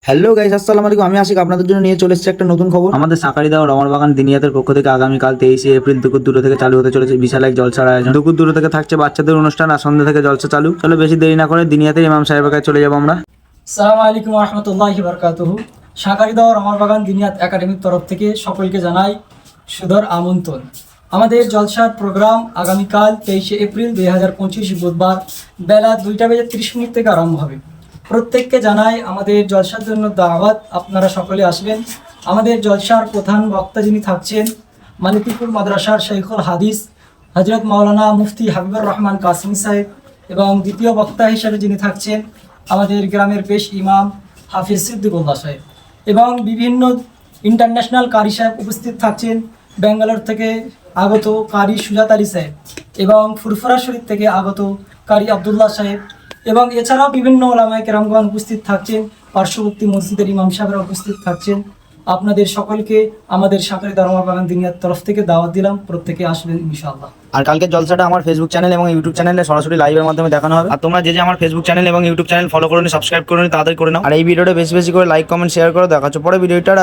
Hello guys, আসসালামু আলাইকুম। আমি আশিক আপনাদের জন্য নিয়ে চলে এসেছি একটা নতুন খবর। আমাদের সাকারিদা ও রমার বাগান দিনিয়াতের পক্ষ থেকে আগামীকাল 23শে এপ্রিল দুপুর 2টা থেকে চালু হতে চলেছে বিশাল এক জলসার আয়োজন। দুপুর 2টা থেকে থাকছে বাচ্চাদের অনুষ্ঠান আর সন্ধ্যা থেকে জলসা চালু। চলো বেশি দেরি না করে দিনিয়াতের ইমাম সাহেবের কাছে চলে যাবো আমরা। আসসালামু আলাইকুম রহমতুল্লাহি বারকাতুহু। সাকারিদা ও রমার বাগান দিনিয়াত একাডেমির তরফ থেকে সকলকে জানাই সুদর আমন্ত্রণ। আমাদের জলসার প্রোগ্রাম আগামীকাল 23শে এপ্রিল 2025 বুধবার বেলা 2টা বেজে 30 মিনিট থেকে আরম্ভ হবে। প্রত্যেককে জানাই আমাদের জলসার জন্য দাওয়াত, আপনারা সকলে আসবেন। আমাদের জলসার প্রধান বক্তা যিনি থাকছেন মালিকপুর মাদ্রাসার শেখুল হাদিস হজরত মাওলানা মুফতি হাবিবুর রহমান কাসিমি সাহেব, এবং দ্বিতীয় বক্তা হিসেবে যিনি থাকছেন আমাদের গ্রামের পেশ ইমাম হাফিজ সিদ্দিকুল্লাহ সাহেব, এবং বিভিন্ন ইন্টারন্যাশনাল কারি সাহেব উপস্থিত থাকছেন। ব্যাঙ্গালোর থেকে আগত কারি সুজাত আলী সাহেব, এবং ফুরফুরা শরীফ থেকে আগত কারি আবদুল্লাহ সাহেব, এবং এছাড়াও বিভিন্ন ওলামায়ে কেরামগণ উপস্থিত থাকছেন। পার্শ্ববর্তী মসজিদের ইমাম সাহেবরা উপস্থিত থাকছেন। আপনাদের সকলকে আমাদের সাকারিদা রমার বাগান দিনিয়ার তরফ থেকে দাওয়াত দিলাম, প্রত্যেকে আসবেন ইনশাআল্লাহ। আর কালকে জলসাটা আমার ফেসবুক চ্যানেল এবং ইউটিউব চ্যানেলে সরাসরি লাইভের মাধ্যমে দেখানো হবে। আর তোমরা যে আমার ফেসবুক চ্যানেল এবং ইউটিউব চ্যানেল ফলো করে নি, সাবস্ক্রাইব করে নি, তাড়াতাড়ি করে নাও। আর এই ভিডিওটা বেশি বেশি করে লাইক কমেন্ট শেয়ার করো। দেখা হচ্ছে পরে ভিডিওটা।